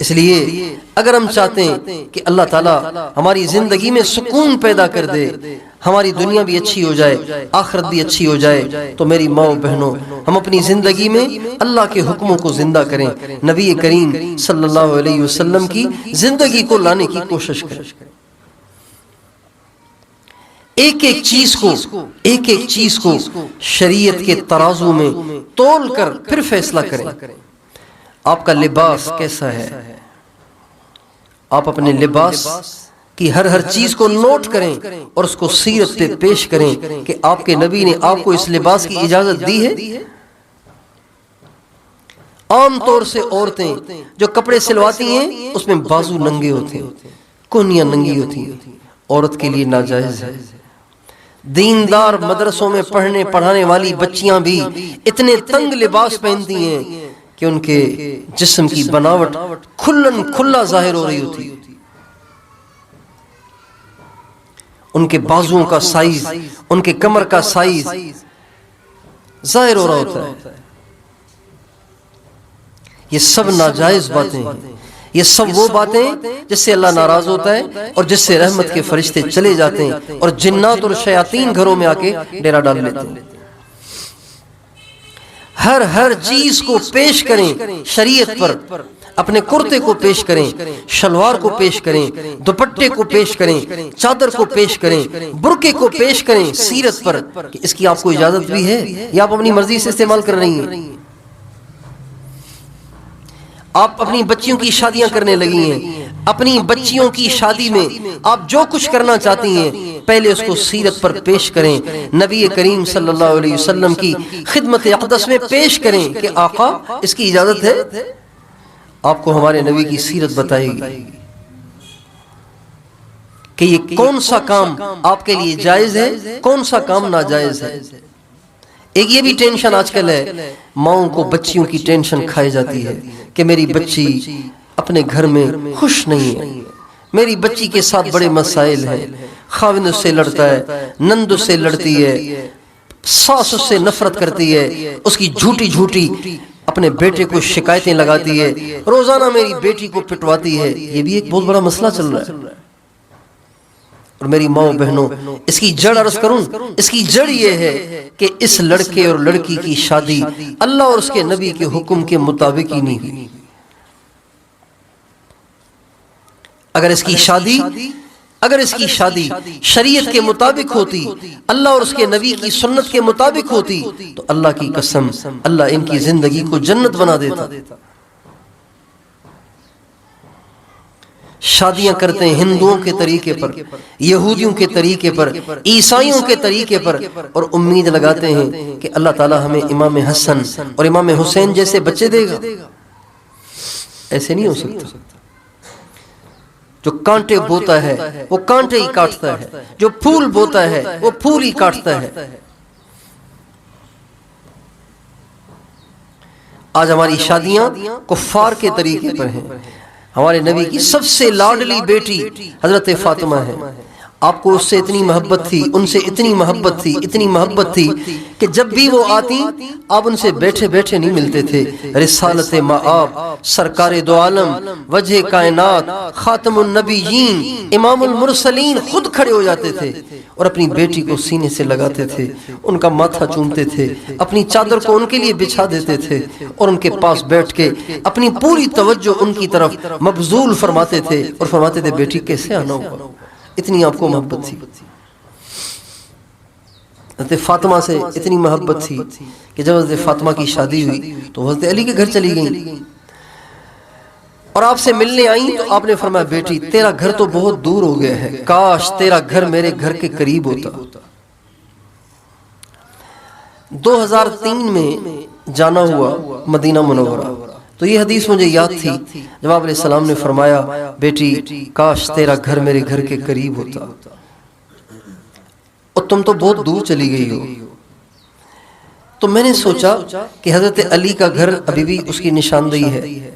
اس لیے اگر ہم چاہتے ہیں کہ اللہ تعالیٰ ہماری زندگی میں سکون پیدا کر دے، ہماری دنیا بھی اچھی ہو جائے، آخرت بھی اچھی ہو جائے، تو میری ماں و بہنوں، ہم اپنی زندگی میں اللہ کے حکموں کو زندہ کریں، نبی کریم صلی اللہ علیہ وسلم کی زندگی کو لانے کی کوشش کریں، ایک ایک چیز کو شریعت کے ترازو میں تول کر پھر فیصلہ کریں۔ آپ کا لباس کیسا ہے، آپ اپنے لباس کی ہر چیز کو نوٹ کریں اور اس کو سیرت پہ پیش کریں کہ آپ کے نبی نے آپ کو اس لباس کی اجازت دی ہے۔ عام طور سے عورتیں جو کپڑے سلواتی ہیں اس میں بازو ننگے ہوتے ہیں، کونیاں ننگی ہوتی ہیں، عورت کے لیے ناجائز ہے۔ دیندار مدرسوں میں پڑھانے والی بچیاں بھی اتنے تنگ لباس پہنتی ہیں کہ ان کے جسم کی بناوٹ کھلا ظاہر ہو رہی ہوتی ہے، ان کے بازوؤں کا سائز، ان کے کمر کا سائز ظاہر ہو رہا ہوتا ہے۔ یہ سب ناجائز باتیں ہیں، یہ سب وہ باتیں جس سے اللہ ناراض ہوتا ہے اور جس سے رحمت کے فرشتے چلے جاتے ہیں اور جنات اور شیاطین گھروں میں آ کے ڈیرا ڈال لیتے ہیں۔ ہر چیز کو پیش کریں شریعت پر، اپنے کرتے کو پیش کریں، شلوار کو پیش کریں، دوپٹے کو پیش کریں، چادر کو پیش کریں، برقعے کو پیش کریں سیرت پر کہ اس کی آپ کو اجازت بھی ہے یا آپ اپنی مرضی سے استعمال کر رہی ہیں۔ آپ اپنی بچیوں کی شادیاں کرنے لگی ہیں، اپنی بچیوں کی شادی میں آپ جو کچھ کرنا چاہتی ہیں پہلے اس کو سیرت پر پیش کریں، نبی کریم صلی اللہ علیہ وسلم کی خدمت اقدس میں پیش کریں کہ آقا اس کی اجازت ہے، آپ کو ہمارے نبی کی سیرت بتائے گی کہ یہ کون سا کام آپ کے لیے جائز ہے، کون سا کام ناجائز ہے۔ ایک یہ بھی ٹینشن آج کل ہے، ماؤں کو بچیوں کی ٹینشن کھائی جاتی ہے کہ میری بچی اپنے گھر میں خوش نہیں ہے، میری بچی کے ساتھ بڑے مسائل ہیں، خاوند سے لڑتا ہے، نند سے لڑتی ہے، ساس اس سے نفرت کرتی ہے، اس کی جھوٹی اپنے بیٹے کو شکایتیں لگاتی ہے، روزانہ میری بیٹی کو پٹواتی ہے۔ یہ بھی ایک بہت بڑا مسئلہ چل رہا ہے۔ اور میری ماں و بہنوں، اس کی جڑ عرض کروں، اس کی جڑ یہ ہے کہ اس لڑکے اور لڑکی کی شادی اللہ اور اس کے نبی کے حکم کے مطابق ہی نہیں ہوئی۔ اگر اس کی شادی شریعت کے مطابق ہوتی، اللہ اور اس کے نبی کی سنت کے مطابق ہوتی، تو اللہ کی قسم اللہ ان کی زندگی کو جنت بنا دیتا۔ شادیاں کرتے ہیں ہندوؤں کے طریقے پر، یہودیوں کے طریقے پر، عیسائیوں کے طریقے پر، اور امید لگاتے ہیں کہ اللہ تعالی ہمیں امام حسن اور امام حسین جیسے بچے دے گا۔ ایسے نہیں ہو سکتا۔ جو کانٹے بوتا ہے وہ کانٹے ہی کاٹتا ہے، جو پھول بوتا ہے وہ پھول ہی کاٹتا ہے۔ آج ہماری شادیاں کفار کے طریقے پر ہیں۔ ہمارے نبی کی سب سے لاڈلی بیٹی حضرت فاطمہ ہے، آپ کو اس سے اتنی محبت تھی، ان سے اتنی محبت تھی کہ جب بھی وہ آتی آپ ان سے بیٹھے بیٹھے نہیں ملتے تھے۔ رسالت مآب، سرکار دو عالم، وجہ کائنات، خاتم النبیین، امام المرسلین خود کھڑے ہو جاتے تھے اور اپنی بیٹی کو سینے سے لگاتے تھے، ان کا ماتھا چومتے تھے، اپنی چادر کو ان کے لیے بچھا دیتے تھے اور ان کے پاس بیٹھ کے اپنی پوری توجہ ان کی طرف مبذول فرماتے تھے اور فرماتے تھے بیٹی کیسے آنا ہوا۔ اتنی آپ کو محبت تھی۔ حضرت فاطمہ سے اتنی محبت تھی کہ جب حضرت فاطمہ کی شادی ہوئی تو حضرت علی کے گھر چلی گئیں اور آپ سے ملنے آئیں تو آپ نے فرمایا بیٹی تیرا گھر تو بہت دور ہو گیا ہے، کاش تیرا گھر میرے گھر کے قریب ہوتا۔ 2003 میں جانا ہوا مدینہ منورہ، تو یہ حدیث مجھے یاد تھی جب آپ علیہ السلام نے فرمایا بیٹی کاش تیرا گھر میرے گھر کے قریب ہوتا، اور تم تو بہت دور چلی گئی ہو۔ تو میں نے سوچا کہ حضرت علی کا گھر ابھی بھی اس کی نشاندہی ہے،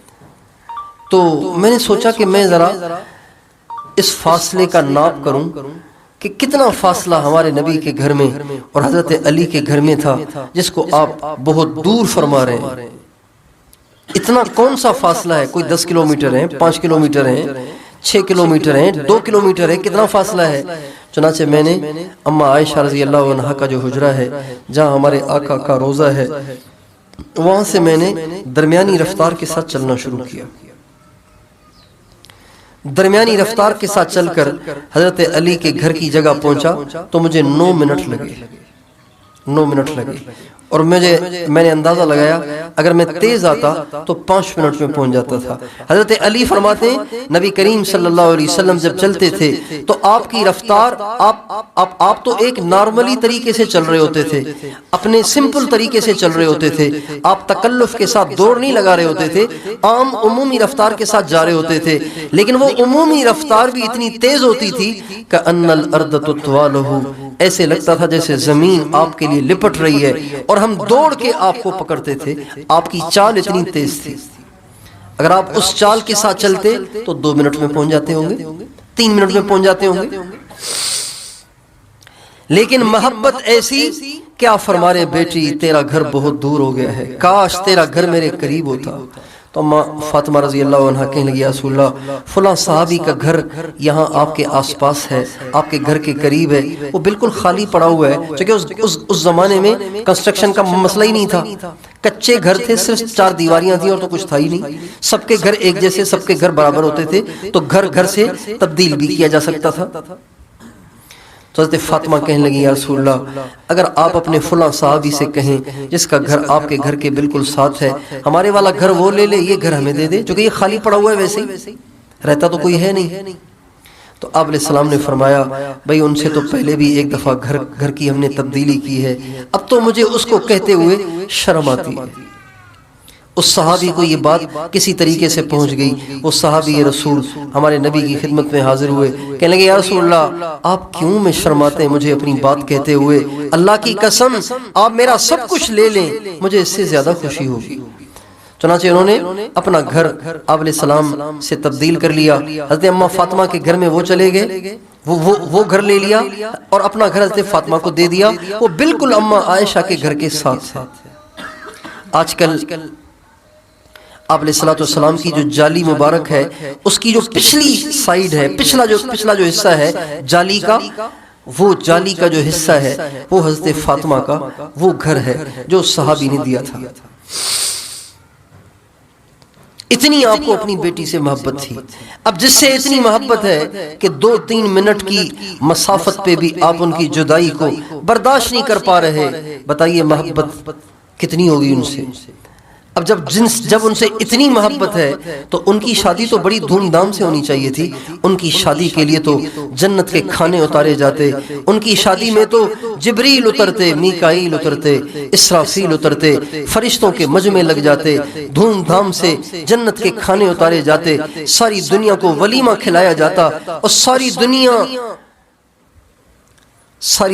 تو میں نے سوچا کہ میں ذرا اس فاصلے کا ناپ کروں کہ کتنا فاصلہ ہمارے نبی کے گھر میں اور حضرت علی کے گھر میں تھا جس کو آپ بہت دور فرما رہے ہیں۔ اتنا کون سا فاصلہ ہے؟ کوئی 10 کلومیٹر ہے، 5 کلومیٹر ہے، 6 کلومیٹر ہے، 2 کلومیٹر ہے، کتنا فاصلہ ہے؟ چنانچہ میں نے اما عائشہ رضی اللہ عنہا کا جو حجرہ ہے جہاں ہمارے آقا کا روضہ ہے، وہاں سے میں نے درمیانی رفتار کے ساتھ چلنا شروع کیا۔ درمیانی رفتار کے ساتھ چل کر حضرت علی کے گھر کی جگہ پہنچا تو مجھے 9 منٹ لگے، 9 منٹ لگے، اور میں نے اندازہ لگایا اگر میں تیز آتا تو 5 منٹ میں پہنچ جاتا تھا۔ حضرت علی فرماتے ہیں نبی کریم صلی اللہ علیہ وسلم جب چلتے تھے تو آپ کی رفتار، آپ تو ایک نارملی طریقے سے چل رہے ہوتے تھے، اپنے سمپل طریقے سے چل رہے ہوتے تھے، آپ تکلف کے ساتھ دوڑ نہیں لگا رہے ہوتے تھے، عام عمومی رفتار کے ساتھ جا رہے ہوتے تھے، لیکن وہ عمومی رفتار بھی اتنی تیز ہوتی تھی کہ ان الارض تطوالہ، ایسے لگتا تھا جیسے زمین آپ کے لیے لپٹ رہی ہے، اور ہم دوڑ کے آپ کو پکڑتے تھے۔ آپ کی چال اتنی تیز تھی، اگر آپ اس چال کے ساتھ چلتے تو 2 منٹ میں پہنچ جاتے ہوں گے، 3 منٹ میں پہنچ جاتے ہوں گے، لیکن محبت ایسی کیا فرما رہے بیٹی تیرا گھر بہت دور ہو گیا ہے، کاش تیرا گھر میرے قریب ہوتا۔ تو اماں فاطمہ رضی اللہ عنہ کہنے لگی یا رسول اللہ فلاں صحابی کا گھر یہاں آپ کے آس پاس ہے، آپ کے گھر کے قریب ہے، وہ بالکل خالی پڑا ہوا ہے، چونکہ اس زمانے میں کنسٹرکشن کا مسئلہ ہی نہیں تھا، کچے گھر تھے، صرف 4 دیواریاں تھیں اور تو کچھ تھا ہی نہیں، سب کے گھر ایک جیسے، سب کے گھر برابر ہوتے تھے، تو گھر سے تبدیل بھی کیا جا سکتا تھا۔ تو حضرت فاطمہ کہنے لگی یا رسول اللہ اگر آپ اپنے فلاں صحابی سے کہیں جس کا گھر آپ کے گھر کے بالکل ساتھ ہے، ہمارے والا گھر وہ لے لے، یہ گھر ہمیں دے دے، چونکہ یہ خالی پڑا ہوا ہے، ویسے ہی رہتا تو کوئی ہے نہیں۔ تو آپ علیہ السلام نے فرمایا بھئی ان سے تو پہلے بھی ایک دفعہ گھر کی ہم نے تبدیلی کی ہے، اب تو مجھے اس کو کہتے ہوئے شرم آتی ہے۔ اس صحابی کو یہ بات کسی طریقے سے پہنچ گئی، وہ صحابی رسول ہمارے نبی کی خدمت میں حاضر ہوئے، کہنے لگے یا رسول اللہ آپ کیوں میں شرماتے ہیں مجھے اپنی بات کہتے ہوئے، اللہ کی قسم آپ میرا سب کچھ لے لیں مجھے اس سے زیادہ خوشی ہوگی۔ چنانچہ انہوں نے اپنا گھر آپ علیہ السلام سے تبدیل کر لیا، حضرت اماں فاطمہ کے گھر میں وہ چلے گئے، وہ گھر لے لیا اور اپنا گھر حضرت فاطمہ کو دے دیا، وہ بالکل اماں عائشہ کے گھر کے ساتھ ہے۔ آج کل آپ علیہ السلام کی جو جالی مبارک ہے، اس کی جو پچھلی سائیڈ ہے، پچھلا جو حصہ ہے جالی کا، وہ جالی کا جو حصہ ہے وہ حضرت فاطمہ کا وہ گھر ہے جو صحابی نے دیا تھا۔ اتنی آپ کو اپنی بیٹی سے محبت تھی، اب جس سے اتنی محبت ہے کہ 2-3 منٹ کی مسافت پہ بھی آپ ان کی جدائی کو برداشت نہیں کر پا رہے، بتائیے محبت کتنی ہوگی ان سے۔ اب جب ان سے اتنی محبت ہے تو ان کی شادی تو بڑی دھوم دھام سے ہونی چاہیے تھی، ان کی شادی کے لیے تو جنت کے کھانے اتارے جاتے، ان کی شادی میں تو جبریل اترتے، میکائیل اترتے، اسرافیل اترتے، فرشتوں کے مجمع لگ جاتے، دھوم دھام سے جنت کے کھانے اتارے جاتے، ساری دنیا کو ولیمہ کھلایا جاتا اور ساری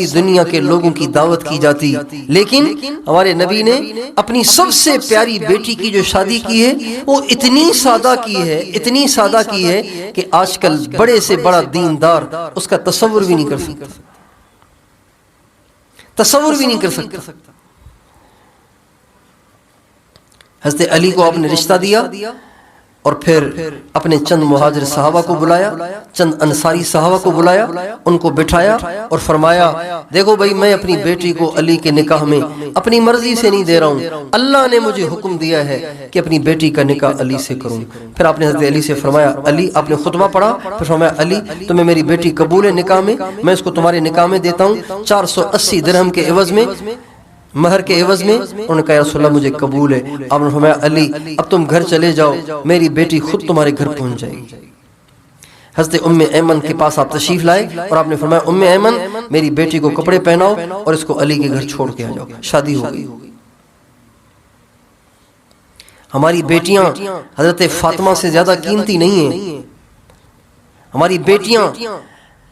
دنیا کے لوگوں کی دعوت کی جاتی، لیکن ہمارے نبی نے اپنی سب سے پیاری بیٹی کی جو شادی کی ہے وہ اتنی سادہ کی ہے کہ آج کل بڑے سے بڑا دیندار اس کا تصور بھی نہیں کر سکتا۔ حضرت علی کو آپ نے رشتہ دیا اور پھر اپنے چند مہاجر صحابہ کو بلایا، چند انصاری صحابہ کو بلایا، ان کو بٹھایا اور فرمایا دیکھو بھائی میں اپنی بیٹی کو علی کے نکاح میں اپنی مرضی سے نہیں دے رہا ہوں، اللہ نے مجھے حکم دیا ہے کہ اپنی بیٹی کا نکاح علی سے کروں۔ پھر آپ نے حضرت علی سے فرمایا، علی آپ نے خطبہ پڑھا، پھر فرمایا علی تمہیں میری بیٹی قبول ہے نکاح میں اس کو تمہارے نکاح میں دیتا ہوں 480 درہم کے عوض میں، مہر کے عوض میں۔ انہوں نے کہا یا رسول اللہ مجھے قبول ہے۔ آپ نے فرمایا علی اب تم گھر چلے جاؤ، میری بیٹی خود تمہارے گھر پہنچ جائے گی۔ حضرت ام ایمن کے پاس آپ تشریف لائے اور آپ نے فرمایا ام ایمن میری بیٹی کو کپڑے پہناؤ اور اس کو علی کے گھر چھوڑ کے آ جاؤ، شادی ہو گئی۔ ہماری بیٹیاں حضرت فاطمہ سے زیادہ قیمتی نہیں ہیں، ہماری بیٹیاں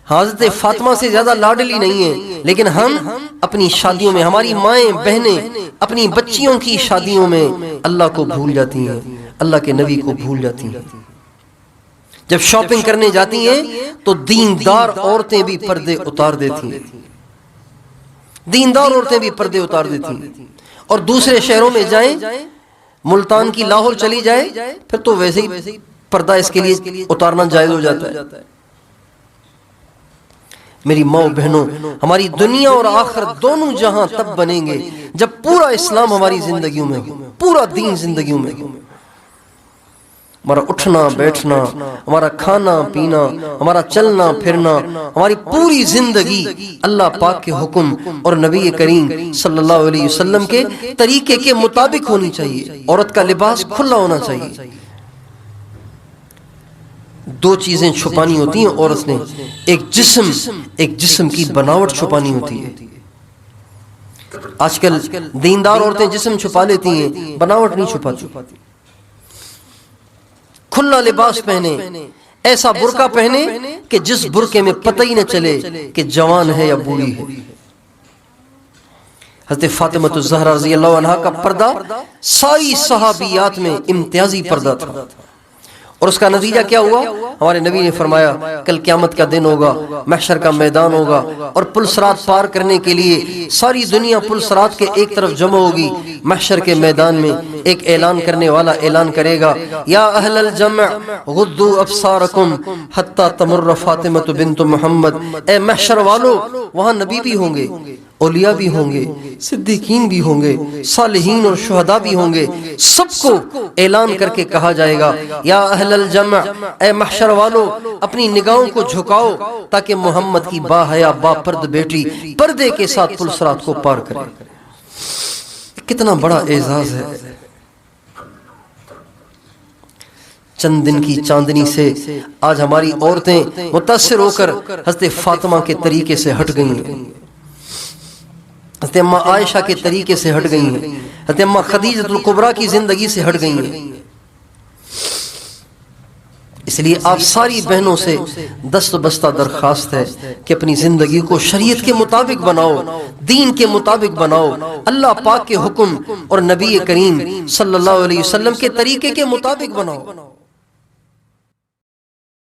حضرت فاطمہ سے زیادہ لاڈلی نہیں ہیں، لیکن ہم اپنی شادیوں میں، ہماری مائیں بہنیں اپنی بچیوں کی شادیوں میں اللہ کو بھول جاتی ہیں، اللہ کے نبی کو بھول جاتی ہیں۔ جب شاپنگ کرنے جاتی ہیں تو دیندار عورتیں بھی پردے اتار دیتی ہیں، دیندار عورتیں بھی پردے اتار دیتی ہیں، اور دوسرے شہروں میں جائیں ملتان کی لاہور چلی جائے پھر تو ویسے ہی پردہ اس کے لیے اتارنا جائز ہو جاتا ہے۔ میری ماں بہنوں، ہماری دنیا اور آخرت دونوں جہاں تب بنیں گے جب پورا اسلام ہماری زندگیوں میں ہو، پورا دین زندگیوں میں ہو۔ ہمارا اٹھنا بیٹھنا، ہمارا کھانا پینا، ہمارا چلنا پھرنا، ہماری پوری زندگی اللہ پاک کے حکم اور نبی کریم صلی اللہ علیہ وسلم کے طریقے کے مطابق ہونی چاہیے۔ عورت کا لباس کھلا ہونا چاہیے۔ دو چیزیں چھپانی ہوتی ہیں عورت نے، ایک جسم کی بناوٹ چھپانی ہوتی ہے۔ آج کل دیندار عورتیں جسم چھپا لیتی ہیں، بناوٹ نہیں چھپاتی۔ کھلا لباس پہنے، ایسا برقع پہنے کہ جس برقعے میں پتہ ہی نہ چلے کہ جوان ہے یا بوڑھی ہے۔ حضرت فاطمہ الزہرا رضی اللہ عنہا کا پردہ ساری صحابیات میں امتیازی پردہ تھا، اور اس کا نتیجہ کیا ہوا؟ ہمارے نبی نے فرمایا کل قیامت کا دن ہوگا، محشر کا میدان ہوگا، اور پل صراط پار کرنے کے لیے ساری دنیا پل صراط کے ایک طرف جمع ہوگی۔ محشر کے میدان میں ایک اعلان کرنے والا اعلان کرے گا، یا اہل الجمع غضوا ابصارکم حتی تمر فاطمہ بنت محمد۔ اے محشر والو، وہاں نبی بھی ہوں گے، اولیاء بھی ہوں گے، صدیقین بھی ہوں گے، صالحین اور شہداء بھی ہوں گے۔ سب کو اعلان کر کے کہا جائے گا، یا اہل الجمع، اے محشر والو، اپنی نگاہوں کو جھکاؤ تاکہ محمد کی با حیا با پرد بیٹی پردے کے ساتھ پل صراط کو پار کرے۔ کتنا بڑا اعزاز ہے۔ چند دن کی چاندنی سے آج ہماری عورتیں متاثر ہو کر حضرت فاطمہ کے طریقے سے ہٹ گئی ہیں، حضرت اماں عائشہ کے طریقے سے ہٹ گئی ہیں، حضرت اماں خدیجہ الکبریٰ کی زندگی سے ہٹ گئی ہیں۔ اس لیے آپ ساری بہنوں سے دست بستہ درخواست ہے کہ اپنی زندگی کو شریعت کے مطابق بناؤ، دین کے مطابق بناؤ، اللہ پاک کے حکم اور نبی کریم صلی اللہ علیہ وسلم کے طریقے کے مطابق بناؤ۔